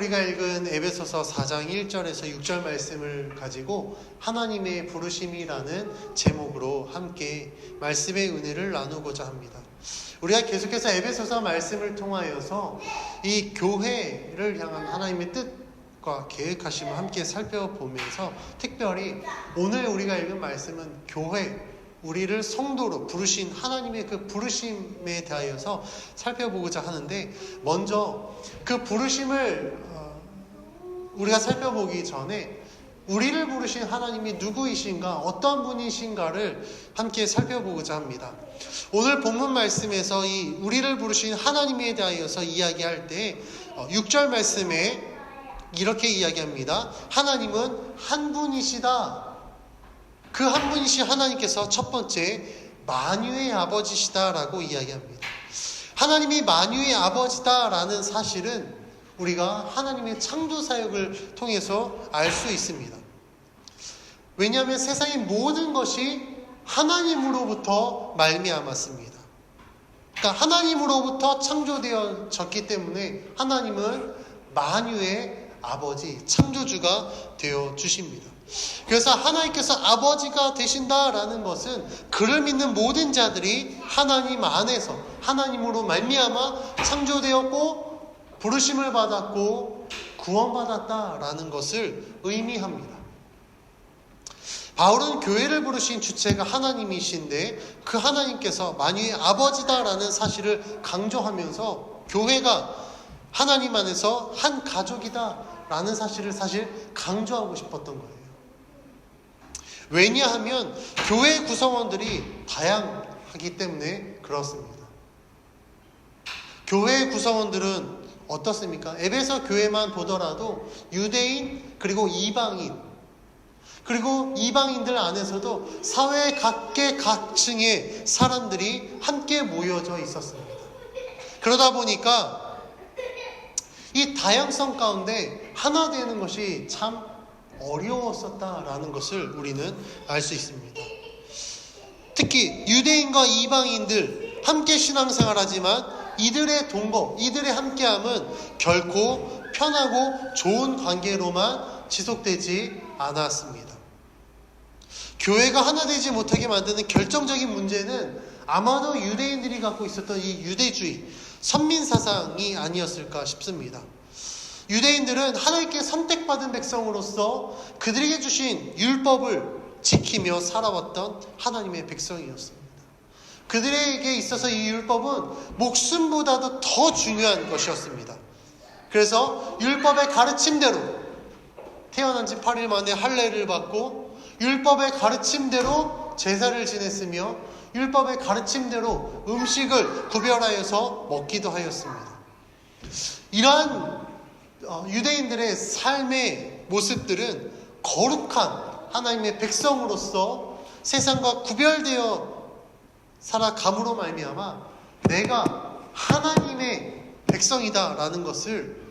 우리가 읽은 에베소서 4장 1절에서 6절 말씀을 가지고 하나님의 부르심이라는 제목으로 함께 말씀의 은혜를 나누고자 합니다. 우리가 계속해서 에베소서 말씀을 통하여서 이 교회를 향한 하나님의 뜻과 계획하심을 함께 살펴보면서 특별히 오늘 우리가 읽은 말씀은 교회, 우리를 성도로 부르신 하나님의 그 부르심에 대하여서 살펴보고자 하는데, 먼저 그 부르심을 우리가 살펴보기 전에 우리를 부르신 하나님이 누구이신가, 어떤 분이신가를 함께 살펴보고자 합니다. 오늘 본문 말씀에서 이 우리를 부르신 하나님에 대하여서 이야기할 때 6절 말씀에 이렇게 이야기합니다. 하나님은 한 분이시다. 그 한 분이신 하나님께서 첫 번째 만유의 아버지시다라고 이야기합니다. 하나님이 만유의 아버지다라는 사실은 우리가 하나님의 창조 사역을 통해서 알 수 있습니다. 왜냐하면 세상의 모든 것이 하나님으로부터 말미암았습니다. 그러니까 하나님으로부터 창조되어졌기 때문에 하나님은 만유의 아버지, 창조주가 되어 주십니다. 그래서 하나님께서 아버지가 되신다라는 것은 그를 믿는 모든 자들이 하나님 안에서 하나님으로 말미암아 창조되었고 부르심을 받았고 구원받았다라는 것을 의미합니다. 바울은 교회를 부르신 주체가 하나님이신데 그 하나님께서 만유의 아버지다라는 사실을 강조하면서 교회가 하나님 안에서 한 가족이다라는 사실을 강조하고 싶었던 거예요. 왜냐하면 교회 구성원들이 다양하기 때문에 그렇습니다. 교회 구성원들은 어떻습니까? 에베소 교회만 보더라도 유대인 그리고 이방인, 그리고 이방인들 안에서도 사회 각계각층의 사람들이 함께 모여져 있었습니다. 그러다 보니까 이 다양성 가운데 하나 되는 것이 참 어려웠었다라는 것을 우리는 알 수 있습니다. 특히 유대인과 이방인들 함께 신앙생활하지만 이들의 동거, 이들의 함께함은 결코 편하고 좋은 관계로만 지속되지 않았습니다. 교회가 하나 되지 못하게 만드는 결정적인 문제는 아마도 유대인들이 갖고 있었던 이 유대주의, 선민사상이 아니었을까 싶습니다. 유대인들은 하나님께 선택받은 백성으로서 그들에게 주신 율법을 지키며 살아왔던 하나님의 백성이었습니다. 그들에게 있어서 이 율법은 목숨보다도 더 중요한 것이었습니다. 그래서 율법의 가르침대로 태어난 지 8일 만에 할례를 받고 율법의 가르침대로 제사를 지냈으며 율법의 가르침대로 음식을 구별하여서 먹기도 하였습니다. 이러한 유대인들의 삶의 모습들은 거룩한 하나님의 백성으로서 세상과 구별되어 살아감으로 말미암아 내가 하나님의 백성이다라는 것을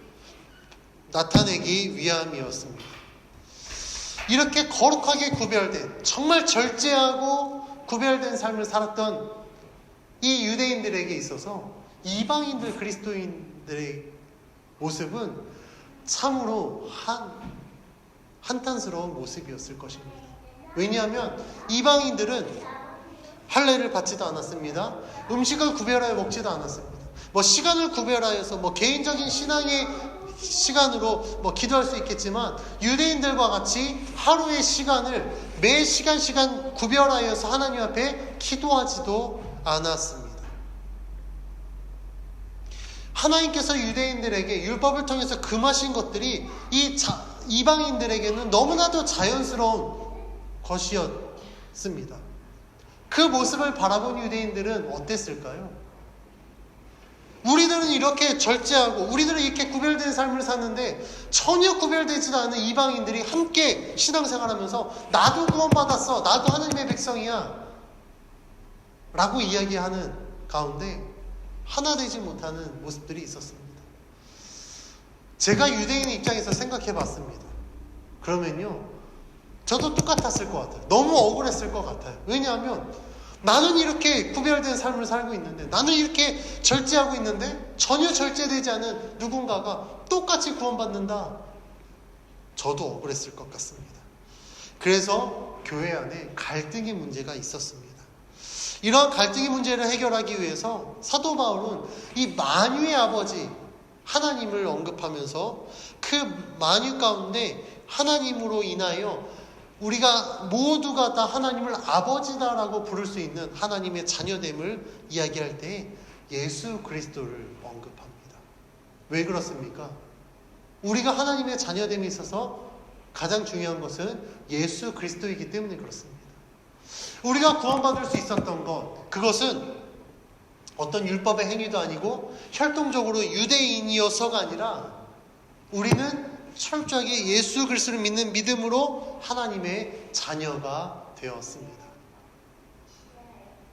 나타내기 위함이었습니다. 이렇게 거룩하게 구별된, 정말 절제하고 구별된 삶을 살았던 이 유대인들에게 있어서 이방인들, 그리스도인들의 모습은 참으로 한탄스러운 모습이었을 것입니다. 왜냐하면 이방인들은 할례를 받지도 않았습니다. 음식을 구별하여 먹지도 않았습니다. 시간을 구별하여서 개인적인 신앙의 시간으로 기도할 수 있겠지만 유대인들과 같이 하루의 시간을 매 시간 구별하여서 하나님 앞에 기도하지도 않았습니다. 하나님께서 유대인들에게 율법을 통해서 금하신 것들이 이방인들에게는 너무나도 자연스러운 것이었습니다. 그 모습을 바라본 유대인들은 어땠을까요? 우리들은 이렇게 절제하고 우리들은 이렇게 구별된 삶을 사는데 전혀 구별되지도 않은 이방인들이 함께 신앙생활하면서 나도 구원받았어, 나도 하나님의 백성이야 라고 이야기하는 가운데 하나 되지 못하는 모습들이 있었습니다. 제가 유대인의 입장에서 생각해 봤습니다. 그러면요, 저도 똑같았을 것 같아요. 너무 억울했을 것 같아요. 왜냐하면 나는 이렇게 구별된 삶을 살고 있는데, 나는 이렇게 절제하고 있는데 전혀 절제되지 않은 누군가가 똑같이 구원받는다. 저도 억울했을 것 같습니다. 그래서 교회 안에 갈등의 문제가 있었습니다. 이러한 갈등의 문제를 해결하기 위해서 사도 바울은 이 만유의 아버지 하나님을 언급하면서 그 만유 가운데 하나님으로 인하여 우리가 모두가 다 하나님을 아버지다라고 부를 수 있는 하나님의 자녀됨을 이야기할 때 예수 그리스도를 언급합니다. 왜 그렇습니까? 우리가 하나님의 자녀됨에 있어서 가장 중요한 것은 예수 그리스도이기 때문에 그렇습니다. 우리가 구원받을 수 있었던 것, 그것은 어떤 율법의 행위도 아니고 혈통적으로 유대인이어서가 아니라 우리는 철저하게 예수 그리스도를 믿는 믿음으로 하나님의 자녀가 되었습니다.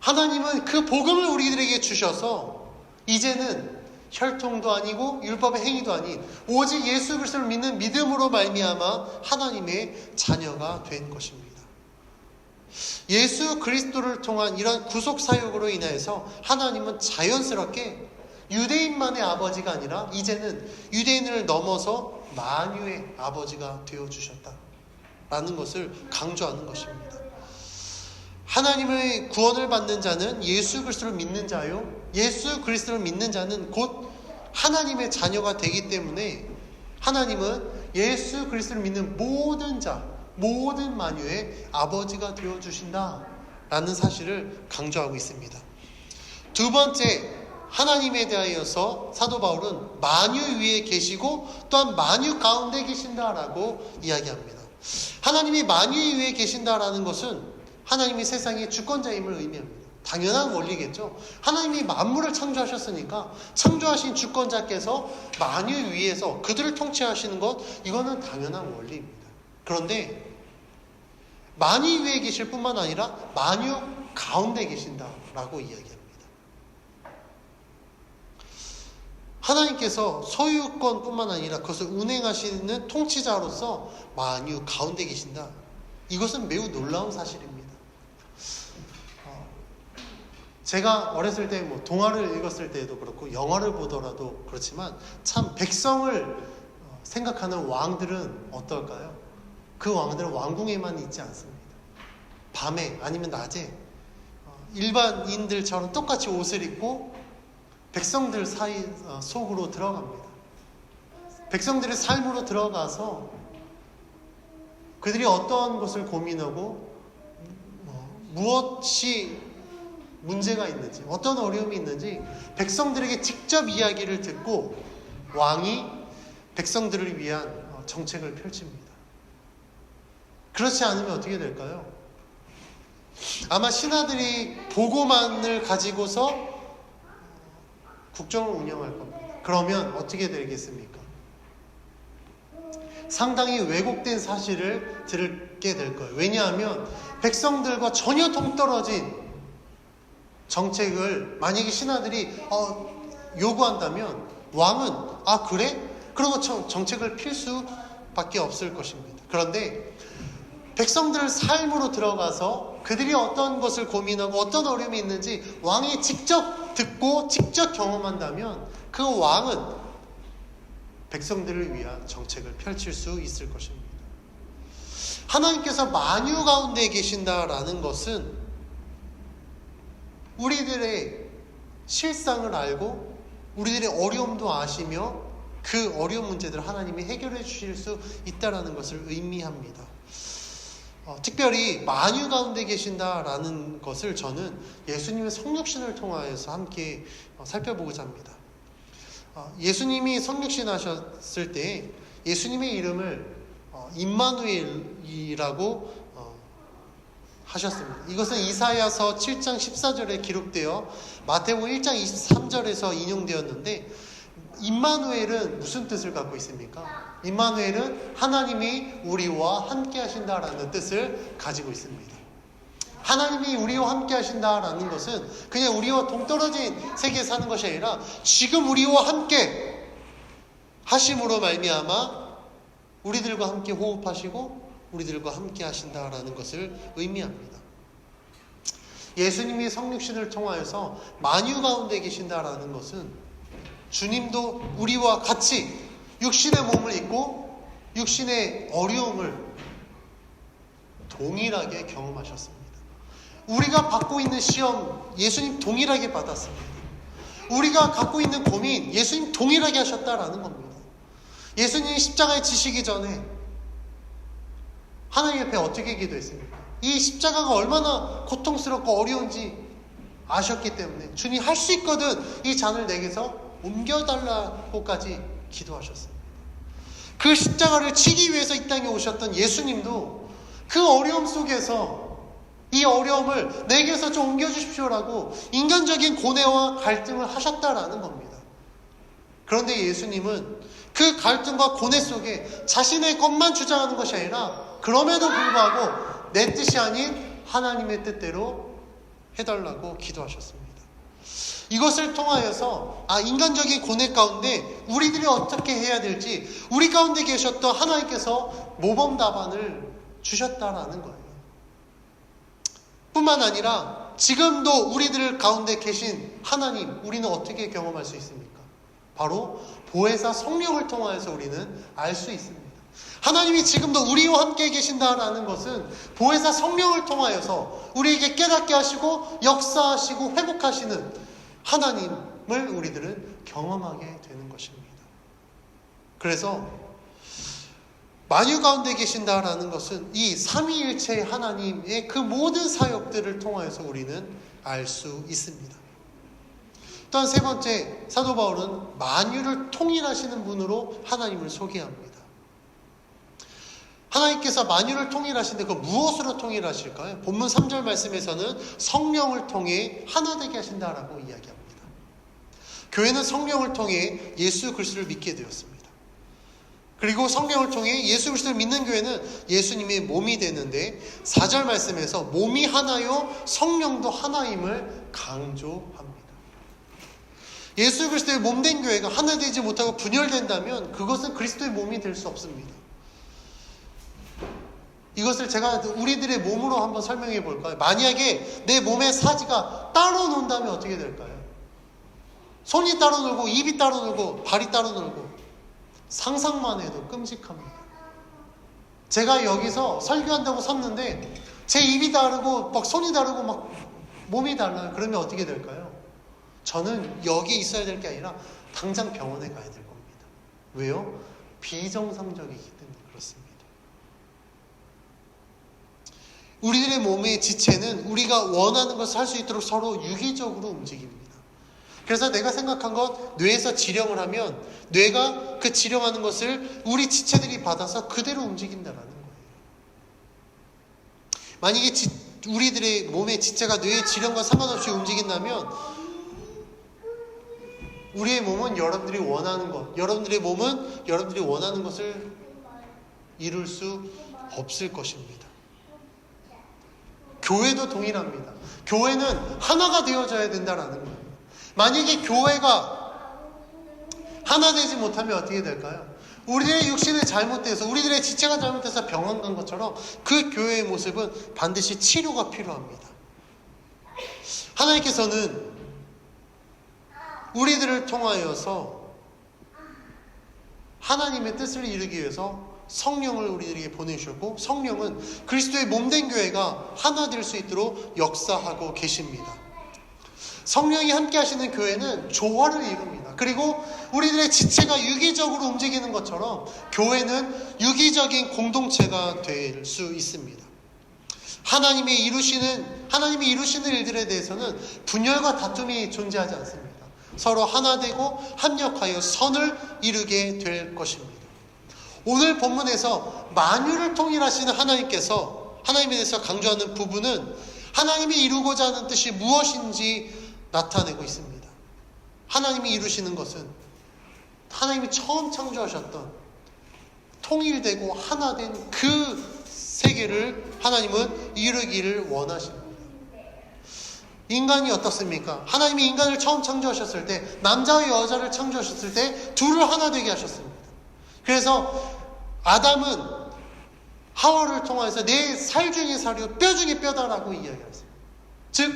하나님은 그 복음을 우리들에게 주셔서 이제는 혈통도 아니고 율법의 행위도 아닌 오직 예수 그리스도를 믿는 믿음으로 말미암아 하나님의 자녀가 된 것입니다. 예수 그리스도를 통한 이런 구속 사역으로 인해서 하나님은 자연스럽게 유대인만의 아버지가 아니라 이제는 유대인을 넘어서 만유의 아버지가 되어주셨다라는 것을 강조하는 것입니다. 하나님의 구원을 받는 자는 예수 그리스도를 믿는 자요, 예수 그리스도를 믿는 자는 곧 하나님의 자녀가 되기 때문에 하나님은 예수 그리스도를 믿는 모든 자, 모든 만유의 아버지가 되어주신다라는 사실을 강조하고 있습니다. 두 번째, 하나님에 대하여서 사도 바울은 만유 위에 계시고 또한 만유 가운데 계신다라고 이야기합니다. 하나님이 만유 위에 계신다라는 것은 하나님이 세상의 주권자임을 의미합니다. 당연한 원리겠죠. 하나님이 만물을 창조하셨으니까 창조하신 주권자께서 만유 위에서 그들을 통치하시는 것, 이거는 당연한 원리입니다. 그런데 만유 위에 계실 뿐만 아니라 만유 가운데 계신다라고 이야기합니다. 하나님께서 소유권뿐만 아니라 그것을 운행하시는 통치자로서 만유 가운데 계신다. 이것은 매우 놀라운 사실입니다. 제가 어렸을 때 동화를 읽었을 때도 그렇고 영화를 보더라도 그렇지만 참 백성을 생각하는 왕들은 어떨까요? 그 왕들은 왕궁에만 있지 않습니다. 밤에 아니면 낮에 일반인들처럼 똑같이 옷을 입고 백성들 사이 속으로 들어갑니다. 백성들의 삶으로 들어가서 그들이 어떠한 것을 고민하고 무엇이 문제가 있는지, 어떤 어려움이 있는지 백성들에게 직접 이야기를 듣고 왕이 백성들을 위한 정책을 펼칩니다. 그렇지 않으면 어떻게 될까요? 아마 신하들이 보고만을 가지고서 국정을 운영할 겁니다. 그러면 어떻게 되겠습니까? 상당히 왜곡된 사실을 듣게 될 거예요. 왜냐하면 백성들과 전혀 동떨어진 정책을 만약에 신하들이 요구한다면 왕은 그래? 그러고 정책을 필 수밖에 없을 것입니다. 그런데 백성들 삶으로 들어가서 그들이 어떤 것을 고민하고 어떤 어려움이 있는지 왕이 직접 듣고 직접 경험한다면 그 왕은 백성들을 위한 정책을 펼칠 수 있을 것입니다. 하나님께서 만유 가운데 계신다라는 것은 우리들의 실상을 알고 우리들의 어려움도 아시며 그 어려운 문제들을 하나님이 해결해 주실 수 있다라는 것을 의미합니다. 특별히 만유 가운데 계신다라는 것을 저는 예수님의 성육신을 통하여서 함께 살펴보고자 합니다. 예수님이 성육신 하셨을 때 예수님의 이름을 임마누엘이라고 하셨습니다. 이것은 이사야서 7장 14절에 기록되어 마태복음 1장 23절에서 인용되었는데 임마누엘은 무슨 뜻을 갖고 있습니까? 임마누엘은 하나님이 우리와 함께 하신다라는 뜻을 가지고 있습니다. 하나님이 우리와 함께 하신다라는 것은 그냥 우리와 동떨어진 세계에 사는 것이 아니라 지금 우리와 함께 하심으로 말미암아 우리들과 함께 호흡하시고 우리들과 함께 하신다라는 것을 의미합니다. 예수님이 성육신을 통하여서 만유 가운데 계신다라는 것은 주님도 우리와 같이 육신의 몸을 입고 육신의 어려움을 동일하게 경험하셨습니다. 우리가 받고 있는 시험 예수님 동일하게 받았습니다. 우리가 갖고 있는 고민 예수님 동일하게 하셨다라는 겁니다. 예수님이 십자가에 지시기 전에 하나님 앞에 어떻게 기도했습니까? 이 십자가가 얼마나 고통스럽고 어려운지 아셨기 때문에 주님 할 수 있거든 이 잔을 내게서 옮겨달라고까지 기도하셨습니다. 그 십자가를 치기 위해서 이 땅에 오셨던 예수님도 그 어려움 속에서 이 어려움을 내게서 좀 옮겨주십시오라고 인간적인 고뇌와 갈등을 하셨다라는 겁니다. 그런데 예수님은 그 갈등과 고뇌 속에 자신의 것만 주장하는 것이 아니라 그럼에도 불구하고 내 뜻이 아닌 하나님의 뜻대로 해달라고 기도하셨습니다. 이것을 통하여서 인간적인 고뇌 가운데 우리들이 어떻게 해야 될지 우리 가운데 계셨던 하나님께서 모범 답안을 주셨다라는 거예요. 뿐만 아니라 지금도 우리들 가운데 계신 하나님 우리는 어떻게 경험할 수 있습니까? 바로 보혜사 성령을 통하여서 우리는 알 수 있습니다. 하나님이 지금도 우리와 함께 계신다라는 것은 보혜사 성령을 통하여서 우리에게 깨닫게 하시고 역사하시고 회복하시는 하나님을 우리들은 경험하게 되는 것입니다. 그래서 만유 가운데 계신다라는 것은 이 삼위일체의 하나님의 그 모든 사역들을 통하여서 우리는 알 수 있습니다. 또한 세 번째, 사도 바울은 만유를 통일하시는 분으로 하나님을 소개합니다. 하나님께서 만유를 통일하시는데 그 무엇으로 통일하실까요? 본문 3절 말씀에서는 성령을 통해 하나 되게 하신다라고 이야기합니다. 교회는 성령을 통해 예수 그리스도를 믿게 되었습니다. 그리고 성령을 통해 예수 그리스도를 믿는 교회는 예수님의 몸이 되는데 4절 말씀에서 몸이 하나요 성령도 하나임을 강조합니다. 예수 그리스도의 몸된 교회가 하나 되지 못하고 분열된다면 그것은 그리스도의 몸이 될 수 없습니다. 이것을 제가 우리들의 몸으로 한번 설명해 볼까요? 만약에 내 몸의 사지가 따로 논다면 어떻게 될까요? 손이 따로 놀고 입이 따로 놀고 발이 따로 놀고 상상만 해도 끔찍합니다. 제가 여기서 설교한다고 섰는데 제 입이 다르고 막 손이 다르고 막 몸이 달라요. 그러면 어떻게 될까요? 저는 여기 있어야 될 게 아니라 당장 병원에 가야 될 겁니다. 왜요? 비정상적이기 때문에 그렇습니다. 우리들의 몸의 지체는 우리가 원하는 것을 할 수 있도록 서로 유기적으로 움직입니다. 그래서 내가 생각한 것, 뇌에서 지령을 하면 뇌가 그 지령하는 것을 우리 지체들이 받아서 그대로 움직인다는 거예요. 만약에 우리들의 몸의 지체가 뇌의 지령과 상관없이 움직인다면 우리의 몸은 여러분들이 원하는 것, 여러분들의 몸은 여러분들이 원하는 것을 이룰 수 없을 것입니다. 교회도 동일합니다. 교회는 하나가 되어져야 된다는 거예요. 만약에 교회가 하나 되지 못하면 어떻게 될까요? 우리의 육신이 잘못돼서 우리들의 지체가 잘못돼서 병원 간 것처럼 그 교회의 모습은 반드시 치료가 필요합니다. 하나님께서는 우리들을 통하여서 하나님의 뜻을 이루기 위해서 성령을 우리들에게 보내주셨고 성령은 그리스도의 몸된 교회가 하나 될 수 있도록 역사하고 계십니다. 성령이 함께 하시는 교회는 조화를 이룹니다. 그리고 우리들의 지체가 유기적으로 움직이는 것처럼 교회는 유기적인 공동체가 될 수 있습니다. 하나님이 이루시는 일들에 대해서는 분열과 다툼이 존재하지 않습니다. 서로 하나 되고 합력하여 선을 이루게 될 것입니다. 오늘 본문에서 만유를 통일하시는 하나님에 대해서 강조하는 부분은 하나님이 이루고자 하는 뜻이 무엇인지 나타내고 있습니다. 하나님이 이루시는 것은 하나님이 처음 창조하셨던 통일되고 하나된 그 세계를 하나님은 이루기를 원하십니다. 인간이 어떻습니까? 하나님이 인간을 처음 창조하셨을 때 남자와 여자를 창조하셨을 때 둘을 하나 되게 하셨습니다. 그래서 아담은 하와를 통해서 내 살 중에 살이요 뼈 중에 뼈다라고 이야기했어요. 즉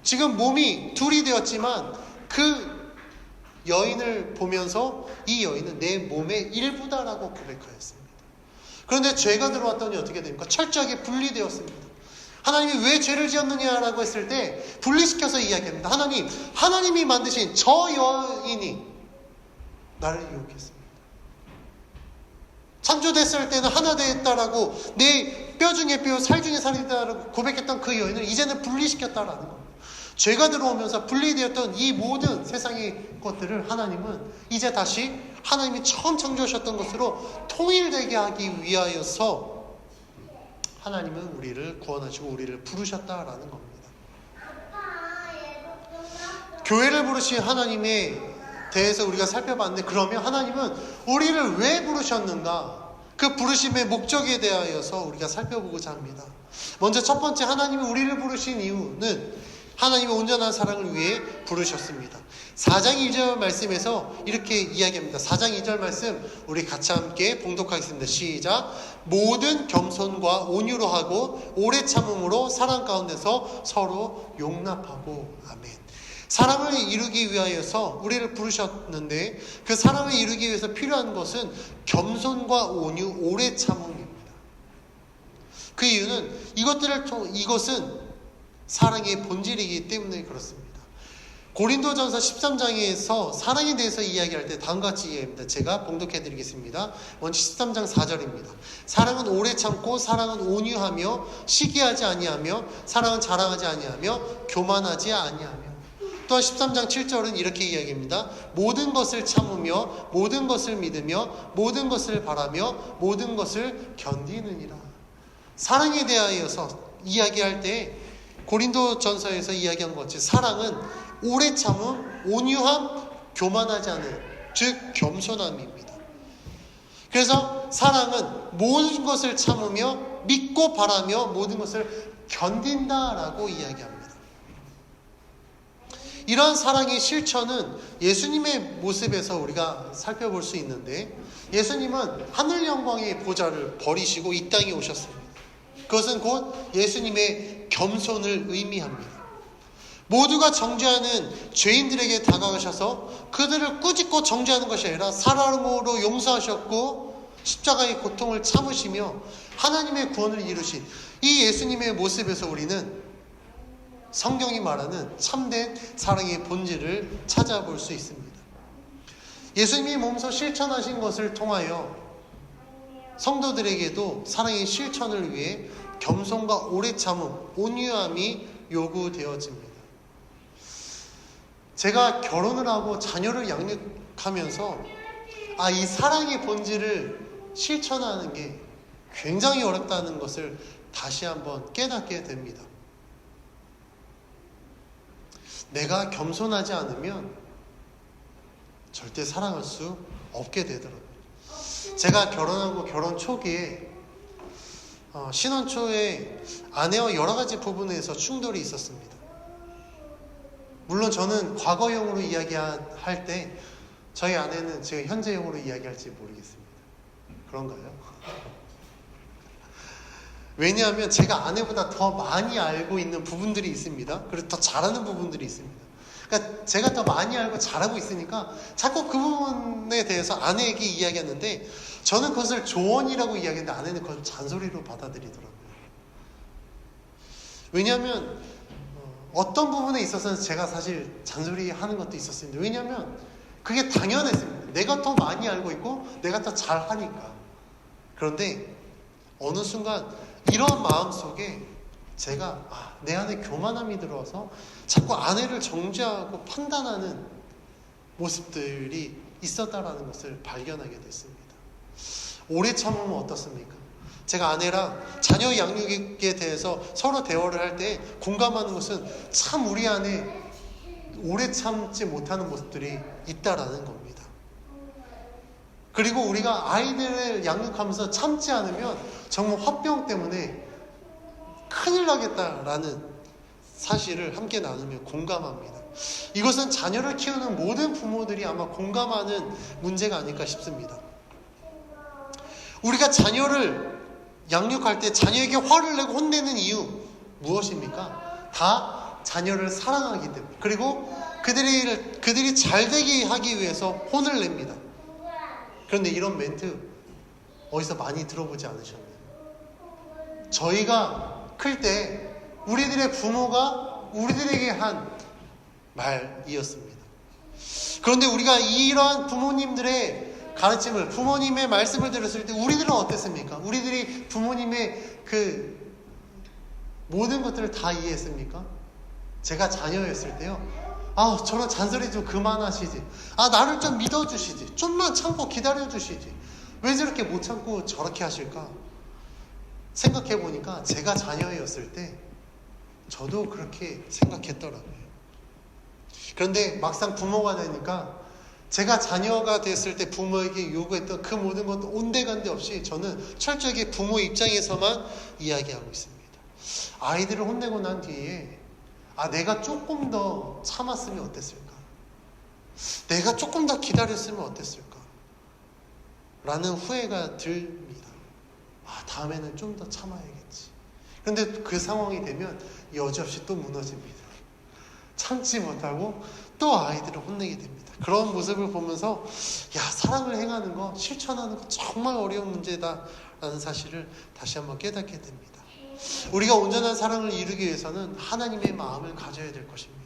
지금 몸이 둘이 되었지만 그 여인을 보면서 이 여인은 내 몸의 일부다라고 고백하였습니다. 그런데 죄가 들어왔더니 어떻게 됩니까? 철저하게 분리되었습니다. 하나님이 왜 죄를 지었느냐라고 했을 때 분리시켜서 이야기합니다. 하나님이 만드신 저 여인이 나를 유혹했습니다. 창조됐을 때는 하나 되었다라고, 내 뼈 중에 뼈, 살 중에 살이다라고 고백했던 그 여인을 이제는 분리시켰다라는 겁니다. 죄가 들어오면서 분리되었던 이 모든 세상의 것들을 하나님은 이제 다시 하나님이 처음 창조하셨던 것으로 통일되게 하기 위하여서 하나님은 우리를 구원하시고 우리를 부르셨다라는 겁니다. 교회를 부르신 하나님에 대해서 우리가 살펴봤는데, 그러면 하나님은 우리를 왜 부르셨는가? 그 부르심의 목적에 대하여서 우리가 살펴보고자 합니다. 먼저 첫 번째, 하나님이 우리를 부르신 이유는 하나님의 온전한 사랑을 위해 부르셨습니다. 4장 2절 말씀에서 이렇게 이야기합니다. 4장 2절 말씀 우리 같이 함께 봉독하겠습니다. 시작. 모든 겸손과 온유로 하고 오래 참음으로 사랑 가운데서 서로 용납하고. 아멘. 사랑을 이루기 위하여서 우리를 부르셨는데, 그 사랑을 이루기 위해서 필요한 것은 겸손과 온유, 오래 참음입니다. 그 이유는 이것은 사랑의 본질이기 때문에 그렇습니다. 고린도전서 13장에서 사랑에 대해서 이야기할 때 다음과 같이 이야기합니다. 제가 봉독해 드리겠습니다. 먼저 13장 4절입니다. 사랑은 오래 참고, 사랑은 온유하며, 시기하지 아니하며, 사랑은 자랑하지 아니하며, 교만하지 아니하며. 또한 13장 7절은 이렇게 이야기합니다. 모든 것을 참으며, 모든 것을 믿으며, 모든 것을 바라며, 모든 것을 견디느니라. 사랑에 대하여서 이야기할 때 고린도전서에서 이야기한 것 같이 사랑은 오래 참음, 온유함, 교만하지 않은, 즉 겸손함입니다. 그래서 사랑은 모든 것을 참으며, 믿고 바라며, 모든 것을 견딘다라고 이야기합니다. 이러한 사랑의 실천은 예수님의 모습에서 우리가 살펴볼 수 있는데, 예수님은 하늘 영광의 보좌를 버리시고 이 땅에 오셨습니다. 그것은 곧 예수님의 겸손을 의미합니다. 모두가 정죄하는 죄인들에게 다가가셔서 그들을 꾸짖고 정죄하는 것이 아니라 사랑으로 용서하셨고 십자가의 고통을 참으시며 하나님의 구원을 이루신 이 예수님의 모습에서 우리는 성경이 말하는 참된 사랑의 본질을 찾아볼 수 있습니다. 예수님이 몸소 실천하신 것을 통하여 성도들에게도 사랑의 실천을 위해 겸손과 오래 참음, 온유함이 요구되어집니다. 제가 결혼을 하고 자녀를 양육하면서 이 사랑의 본질을 실천하는 게 굉장히 어렵다는 것을 다시 한번 깨닫게 됩니다. 내가 겸손하지 않으면 절대 사랑할 수 없게 되더라고요. 제가 결혼하고 결혼 초기에 신혼 초에 아내와 여러 가지 부분에서 충돌이 있었습니다. 물론 저는 과거형으로 이야기할 때 저희 아내는 지금 현재형으로 이야기할지 모르겠습니다. 그런가요? 왜냐하면 제가 아내보다 더 많이 알고 있는 부분들이 있습니다. 그리고 더 잘하는 부분들이 있습니다. 그러니까 제가 더 많이 알고 잘하고 있으니까 자꾸 그 부분에 대해서 아내에게 이야기하는데, 저는 그것을 조언이라고 이야기했는데 아내는 그걸 잔소리로 받아들이더라고요. 왜냐하면 어떤 부분에 있어서는 제가 사실 잔소리하는 것도 있었습니다. 왜냐하면 그게 당연했습니다. 내가 더 많이 알고 있고 내가 더 잘하니까. 그런데 어느 순간 이런 마음 속에 제가 내 안에 교만함이 들어와서 자꾸 아내를 정죄하고 판단하는 모습들이 있었다라는 것을 발견하게 됐습니다. 오래 참으면 어떻습니까? 제가 아내랑 자녀 양육에 대해서 서로 대화를 할 때 공감하는 것은 참 우리 안에 오래 참지 못하는 모습들이 있다라는 겁니다. 그리고 우리가 아이들을 양육하면서 참지 않으면 정말 화병 때문에 큰일 나겠다라는 사실을 함께 나누며 공감합니다. 이것은 자녀를 키우는 모든 부모들이 아마 공감하는 문제가 아닐까 싶습니다. 우리가 자녀를 양육할 때 자녀에게 화를 내고 혼내는 이유 무엇입니까? 다 자녀를 사랑하기 때문에, 그리고 그들이 잘 되게 하기 위해서 혼을 냅니다. 그런데 이런 멘트 어디서 많이 들어보지 않으셨나요? 저희가 클 때 우리들의 부모가 우리들에게 한 말이었습니다. 그런데 우리가 이러한 부모님들의 가르침을, 부모님의 말씀을 들었을 때 우리들은 어땠습니까? 우리들이 부모님의 그 모든 것들을 다 이해했습니까? 제가 자녀였을 때요, 저런 잔소리 좀 그만하시지. 나를 좀 믿어주시지. 좀만 참고 기다려주시지. 왜 저렇게 못 참고 저렇게 하실까? 생각해보니까 제가 자녀였을 때 저도 그렇게 생각했더라고요. 그런데 막상 부모가 되니까 제가 자녀가 됐을 때 부모에게 요구했던 그 모든 것도 온데간데 없이 저는 철저하게 부모 입장에서만 이야기하고 있습니다. 아이들을 혼내고 난 뒤에 내가 조금 더 참았으면 어땠을까? 내가 조금 더 기다렸으면 어땠을까? 라는 후회가 듭니다. 다음에는 좀 더 참아야겠지. 그런데 그 상황이 되면 여지없이 또 무너집니다. 참지 못하고 또 아이들을 혼내게 됩니다. 그런 모습을 보면서 사랑을 행하는 거, 실천하는 거 정말 어려운 문제다라는 사실을 다시 한번 깨닫게 됩니다. 우리가 온전한 사랑을 이루기 위해서는 하나님의 마음을 가져야 될 것입니다.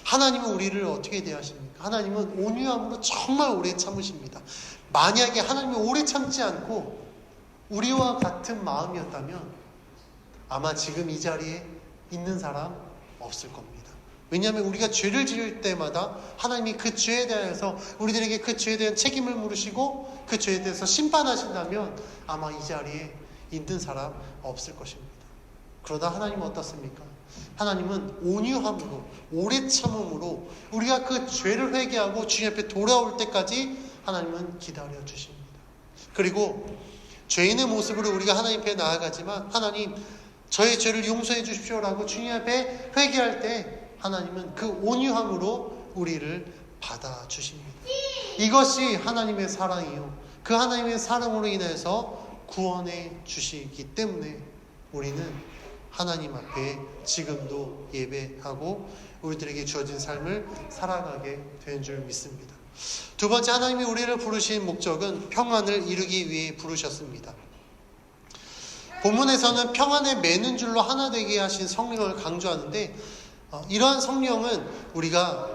하나님은 우리를 어떻게 대하십니까? 하나님은 온유함으로 정말 오래 참으십니다. 만약에 하나님이 오래 참지 않고 우리와 같은 마음이었다면 아마 지금 이 자리에 있는 사람 없을 겁니다. 왜냐하면 우리가 죄를 지을 때마다 하나님이 그 죄에 대해서 우리들에게 그 죄에 대한 책임을 물으시고 그 죄에 대해서 심판하신다면 아마 이 자리에 있는 사람 없을 것입니다. 그러다 하나님은 어떻습니까? 하나님은 온유함으로, 오래 참음으로 우리가 그 죄를 회개하고 주님 앞에 돌아올 때까지 하나님은 기다려 주십니다. 그리고 죄인의 모습으로 우리가 하나님 앞에 나아가지만 하나님, 저의 죄를 용서해 주십시오라고 주님 앞에 회개할 때 하나님은 그 온유함으로 우리를 받아주십니다. 이것이 하나님의 사랑이요, 그 하나님의 사랑으로 인해서 구원해 주시기 때문에 우리는 하나님 앞에 지금도 예배하고 우리들에게 주어진 삶을 살아가게 된 줄 믿습니다. 두 번째, 하나님이 우리를 부르신 목적은 평안을 이루기 위해 부르셨습니다. 본문에서는 평안에 매는 줄로 하나 되게 하신 성령을 강조하는데, 이러한 성령은 우리가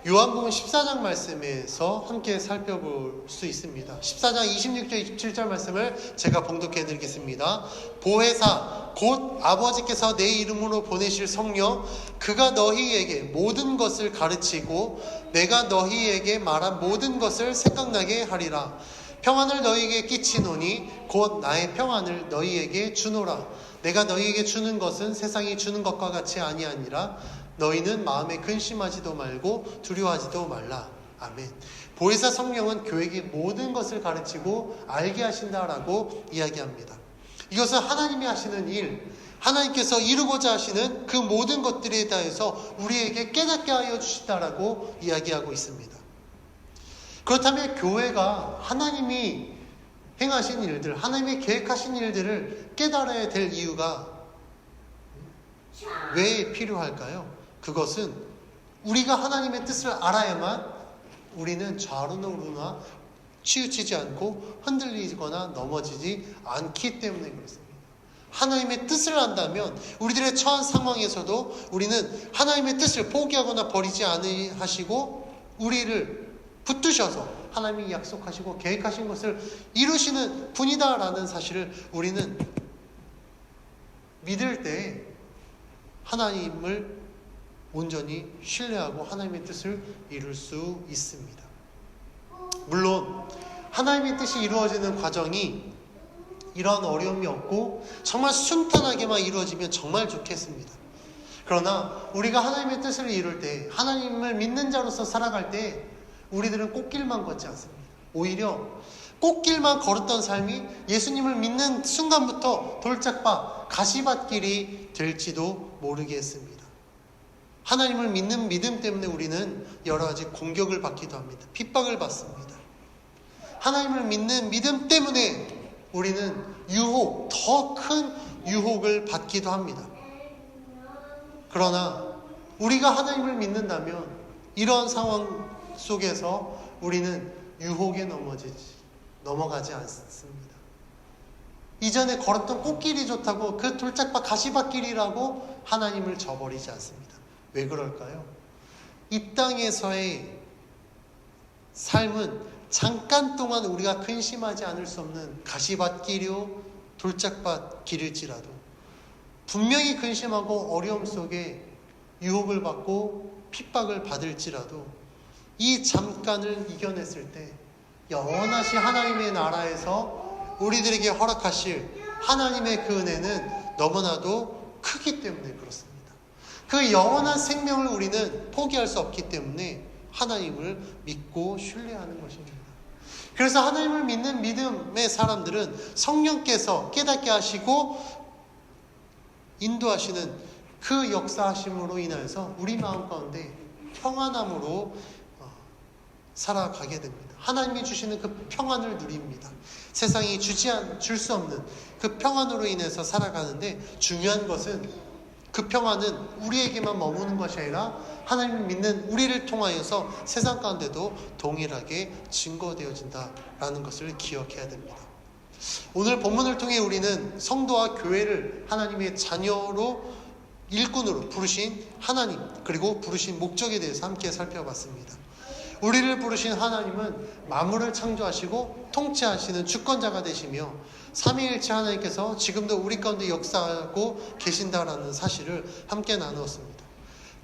요한복음 14장 말씀에서 함께 살펴볼 수 있습니다. 14장 26절 27절 말씀을 제가 봉독해 드리겠습니다. 보혜사 곧 아버지께서 내 이름으로 보내실 성령, 그가 너희에게 모든 것을 가르치고 내가 너희에게 말한 모든 것을 생각나게 하리라. 평안을 너희에게 끼치노니 곧 나의 평안을 너희에게 주노라. 내가 너희에게 주는 것은 세상이 주는 것과 같이 아니하니라. 너희는 마음에 근심하지도 말고 두려워하지도 말라. 아멘. 보혜사 성령은 교회에게 모든 것을 가르치고 알게 하신다라고 이야기합니다. 이것은 하나님이 하시는 일, 하나님께서 이루고자 하시는 그 모든 것들에 대해서 우리에게 깨닫게 하여 주신다라고 이야기하고 있습니다. 그렇다면 교회가 하나님이 행하신 일들, 하나님이 계획하신 일들을 깨달아야 될 이유가 왜 필요할까요? 그것은 우리가 하나님의 뜻을 알아야만 우리는 좌로나 우로나 치우치지 않고 흔들리거나 넘어지지 않기 때문에 그렇습니다. 하나님의 뜻을 안다면 우리들의 처한 상황에서도 우리는 하나님의 뜻을 포기하거나 버리지 않으시고 우리를 붙드셔서 하나님이 약속하시고 계획하신 것을 이루시는 분이다라는 사실을 우리는 믿을 때 하나님을 온전히 신뢰하고 하나님의 뜻을 이룰 수 있습니다. 물론 하나님의 뜻이 이루어지는 과정이 이러한 어려움이 없고 정말 순탄하게만 이루어지면 정말 좋겠습니다. 그러나 우리가 하나님의 뜻을 이룰 때, 하나님을 믿는 자로서 살아갈 때 우리들은 꽃길만 걷지 않습니다. 오히려 꽃길만 걸었던 삶이 예수님을 믿는 순간부터 돌짝밭, 가시밭길이 될지도 모르겠습니다. 하나님을 믿는 믿음 때문에 우리는 여러 가지 공격을 받기도 합니다. 핍박을 받습니다. 하나님을 믿는 믿음 때문에 우리는 유혹, 더 큰 유혹을 받기도 합니다. 그러나 우리가 하나님을 믿는다면 이런 상황 속에서 우리는 유혹에 넘어가지 않습니다. 이전에 걸었던 꽃길이 좋다고 그 돌짝밭 가시밭길이라고 하나님을 저버리지 않습니다. 왜 그럴까요? 이 땅에서의 삶은 잠깐 동안 우리가 근심하지 않을 수 없는 가시밭길이요 돌짝밭 길일지라도 분명히 근심하고 어려움 속에 유혹을 받고 핍박을 받을지라도 이 잠깐을 이겨냈을 때 영원하신 하나님의 나라에서 우리들에게 허락하실 하나님의 그 은혜는 너무나도 크기 때문에 그렇습니다. 그 영원한 생명을 우리는 포기할 수 없기 때문에 하나님을 믿고 신뢰하는 것입니다. 그래서 하나님을 믿는 믿음의 사람들은 성령께서 깨닫게 하시고 인도하시는 그 역사하심으로 인하여서 우리 마음 가운데 평안함으로 살아가게 됩니다. 하나님이 주시는 그 평안을 누립니다. 세상이 줄 수 없는 그 평안으로 인해서 살아가는데 중요한 것은 그 평안은 우리에게만 머무는 것이 아니라 하나님을 믿는 우리를 통하여서 세상 가운데도 동일하게 증거되어진다라는 것을 기억해야 됩니다. 오늘 본문을 통해 우리는 성도와 교회를 하나님의 자녀로 일꾼으로 부르신 하나님 그리고 부르신 목적에 대해서 함께 살펴봤습니다. 우리를 부르신 하나님은 만물을 창조하시고 통치하시는 주권자가 되시며 삼위일체 하나님께서 지금도 우리 가운데 역사하고 계신다라는 사실을 함께 나누었습니다.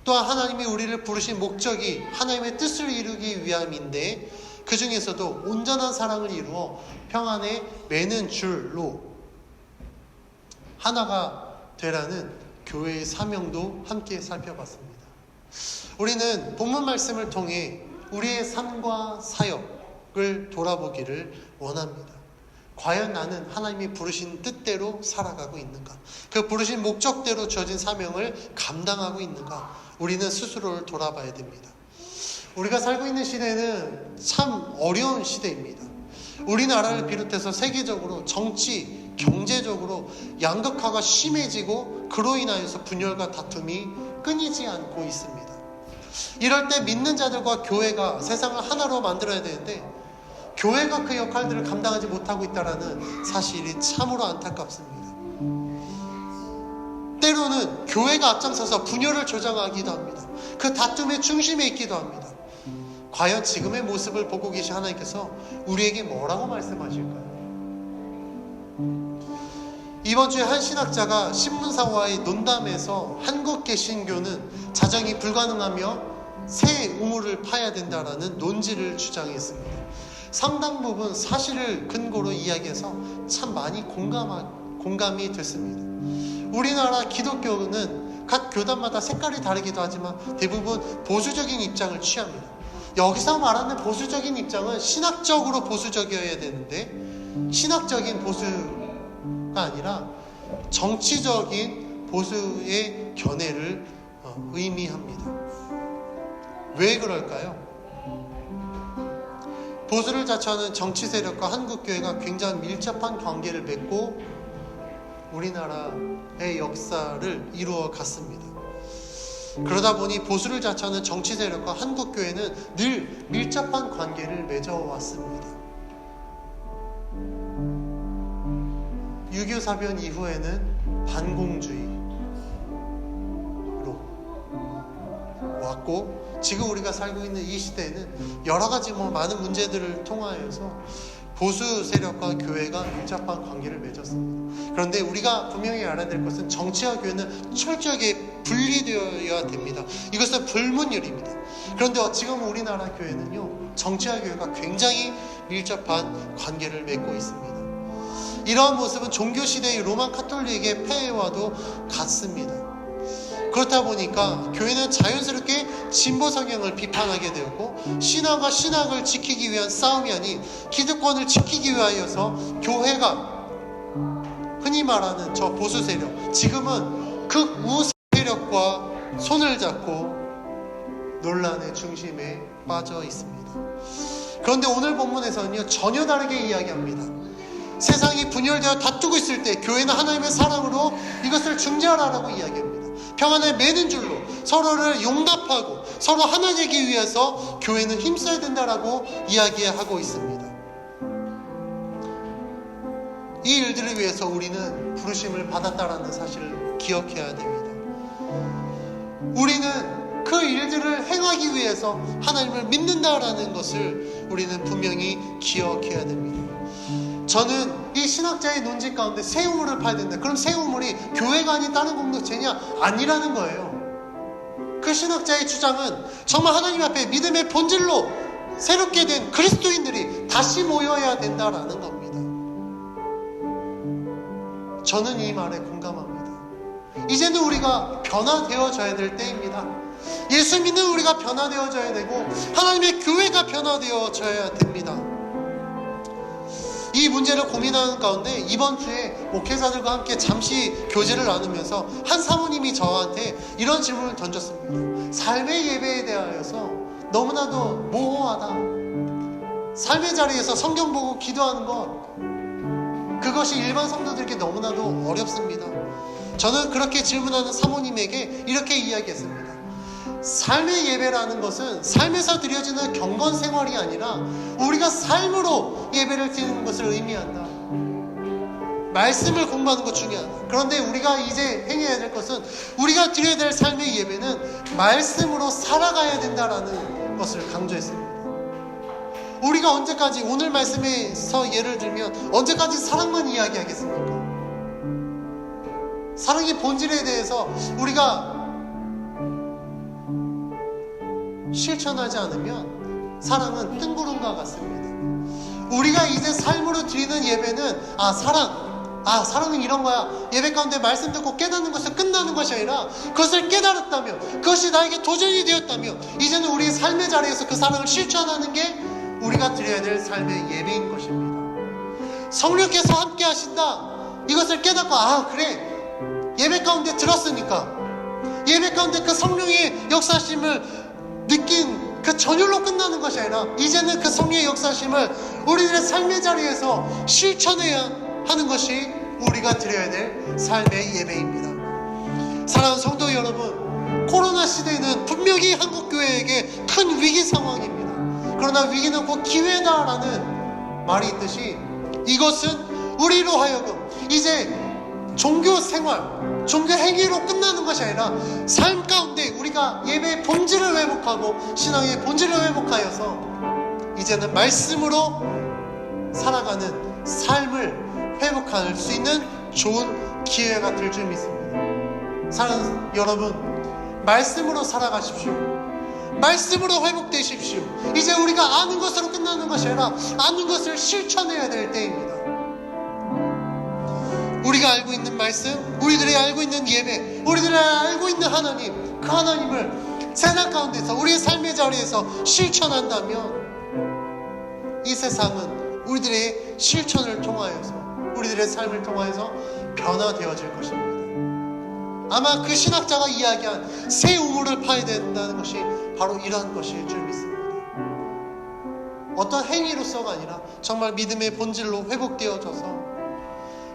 또한 하나님이 우리를 부르신 목적이 하나님의 뜻을 이루기 위함인데 그 중에서도 온전한 사랑을 이루어 평안에 매는 줄로 하나가 되라는 교회의 사명도 함께 살펴봤습니다. 우리는 본문 말씀을 통해 우리의 삶과 사역을 돌아보기를 원합니다. 과연 나는 하나님이 부르신 뜻대로 살아가고 있는가? 그 부르신 목적대로 주어진 사명을 감당하고 있는가? 우리는 스스로를 돌아봐야 됩니다. 우리가 살고 있는 시대는 참 어려운 시대입니다. 우리나라를 비롯해서 세계적으로 정치, 경제적으로 양극화가 심해지고 그로 인하여서 분열과 다툼이 끊이지 않고 있습니다. 이럴 때 믿는 자들과 교회가 세상을 하나로 만들어야 되는데 교회가 그 역할들을 감당하지 못하고 있다는 사실이 참으로 안타깝습니다. 때로는 교회가 앞장서서 분열을 조장하기도 합니다. 그 다툼의 중심에 있기도 합니다. 과연 지금의 모습을 보고 계신 하나님께서 우리에게 뭐라고 말씀하실까요? 이번 주에 한 신학자가 신문사와의 논담에서 한국 개신교는 자정이 불가능하며 새 우물을 파야 된다라는 논지를 주장했습니다. 상당 부분 사실을 근거로 이야기해서 참 많이 공감이 됐습니다. 우리나라 기독교는 각 교단마다 색깔이 다르기도 하지만 대부분 보수적인 입장을 취합니다. 여기서 말하는 보수적인 입장은 신학적으로 보수적이어야 되는데 신학적인 보수가 아니라 정치적인 보수의 견해를 의미합니다. 왜 그럴까요? 보수를 자처하는 정치 세력과 한국교회가 굉장히 밀접한 관계를 맺고 우리나라의 역사를 이루어 갔습니다. 그러다 보니 보수를 자처하는 정치 세력과 한국교회는 늘 밀접한 관계를 맺어왔습니다. 6.25 사변 이후에는 반공주의로 왔고 지금 우리가 살고 있는 이 시대에는 여러 가지 많은 문제들을 통하여서 보수 세력과 교회가 밀접한 관계를 맺었습니다. 그런데 우리가 분명히 알아야 될 것은 정치와 교회는 철저하게 분리되어야 됩니다. 이것은 불문율입니다. 그런데 지금 우리나라 교회는요, 정치와 교회가 굉장히 밀접한 관계를 맺고 있습니다. 이러한 모습은 종교시대의 로만 카톨릭의 폐해와도 같습니다. 그렇다 보니까 교회는 자연스럽게 진보 성향을 비판하게 되었고 신앙과 신학을 지키기 위한 싸움이 아닌 기득권을 지키기 위하여서 교회가 흔히 말하는 저 보수 세력, 지금은 극우 세력과 손을 잡고 논란의 중심에 빠져 있습니다. 그런데 오늘 본문에서는요, 전혀 다르게 이야기합니다. 세상이 분열되어 다투고 있을 때 교회는 하나님의 사랑으로 이것을 중재하라고 이야기합니다. 평안을 매는 줄로 서로를 용납하고 서로 하나 되기 위해서 교회는 힘써야 된다라고 이야기하고 있습니다. 이 일들을 위해서 우리는 부르심을 받았다라는 사실을 기억해야 됩니다. 우리는 그 일들을 행하기 위해서 하나님을 믿는다라는 것을 우리는 분명히 기억해야 됩니다. 저는 이 신학자의 논지 가운데 새 우물을 파야 된다. 그럼 새 우물이 교회가 아닌 다른 공동체냐? 아니라는 거예요. 그 신학자의 주장은 정말 하나님 앞에 믿음의 본질로 새롭게 된 그리스도인들이 다시 모여야 된다라는 겁니다. 저는 이 말에 공감합니다. 이제는 우리가 변화되어져야 될 때입니다. 예수 믿는 우리가 변화되어져야 되고 하나님의 교회가 변화되어져야 됩니다. 이 문제를 고민하는 가운데 이번 주에 목회자들과 함께 잠시 교제를 나누면서 한 사모님이 저한테 이런 질문을 던졌습니다. 삶의 예배에 대하여서 너무나도 모호하다. 삶의 자리에서 성경 보고 기도하는 것, 그것이 일반 성도들에게 너무나도 어렵습니다. 저는 그렇게 질문하는 사모님에게 이렇게 이야기했습니다. 삶의 예배라는 것은 삶에서 드려지는 경건 생활이 아니라 우리가 삶으로 예배를 드리는 것을 의미한다. 말씀을 공부하는 것 중요하다. 그런데 우리가 이제 행해야 될 것은 우리가 드려야 될 삶의 예배는 말씀으로 살아가야 된다라는 것을 강조했습니다. 우리가 언제까지, 오늘 말씀에서 예를 들면 언제까지 사랑만 이야기하겠습니까? 사랑의 본질에 대해서 우리가 실천하지 않으면 사랑은 뜬구름과 같습니다. 우리가 이제 삶으로 드리는 예배는 사랑은 이런 거야. 예배 가운데 말씀 듣고 깨닫는 것은 끝나는 것이 아니라 그것을 깨달았다면, 그것이 나에게 도전이 되었다면 이제는 우리의 삶의 자리에서 그 사랑을 실천하는 게 우리가 드려야 될 삶의 예배인 것입니다. 성령께서 함께 하신다. 이것을 깨닫고 그래, 예배 가운데 들었으니까 예배 가운데 그 성령의 역사심을 느낀 그 전율로 끝나는 것이 아니라 이제는 그 성령의 역사심을 우리들의 삶의 자리에서 실천해야 하는 것이 우리가 드려야 될 삶의 예배입니다. 사랑하는 성도 여러분, 코로나 시대는 분명히 한국교회에게 큰 위기 상황입니다. 그러나 위기는 곧 기회다라는 말이 있듯이 이것은 우리로 하여금 이제 종교 생활, 종교 행위로 끝나는 것이 아니라 삶 가운데 우리가 예배의 본질을 회복하고 신앙의 본질을 회복하여서 이제는 말씀으로 살아가는 삶을 회복할 수 있는 좋은 기회가 될 줄 믿습니다. 사랑하는 여러분, 말씀으로 살아가십시오. 말씀으로 회복되십시오. 이제 우리가 아는 것으로 끝나는 것이 아니라 아는 것을 실천해야 될 때입니다. 우리가 알고 있는 말씀, 우리들이 알고 있는 예배, 우리들이 알고 있는 하나님, 그 하나님을 세상 가운데서 우리의 삶의 자리에서 실천한다면 이 세상은 우리들의 실천을 통하여서, 우리들의 삶을 통하여서 변화되어질 것입니다. 아마 그 신학자가 이야기한 새 우물을 파야 된다는 것이 바로 이러한 것일 줄 믿습니다. 어떤 행위로서가 아니라 정말 믿음의 본질로 회복되어져서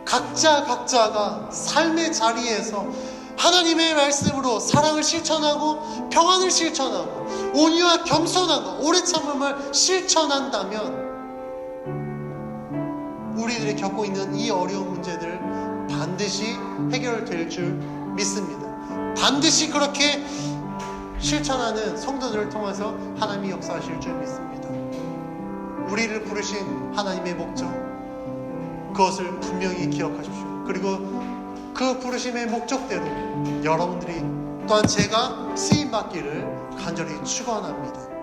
각자가 삶의 자리에서 하나님의 말씀으로 사랑을 실천하고 평안을 실천하고 온유와 겸손함과 오래 참음을 실천한다면 우리들이 겪고 있는 이 어려운 문제들 반드시 해결될 줄 믿습니다. 반드시 그렇게 실천하는 성도들을 통해서 하나님이 역사하실 줄 믿습니다. 우리를 부르신 하나님의 목적, 그것을 분명히 기억하십시오. 그리고 그 부르심의 목적대로 여러분들이 또한 제가 쓰임받기를 간절히 축원합니다.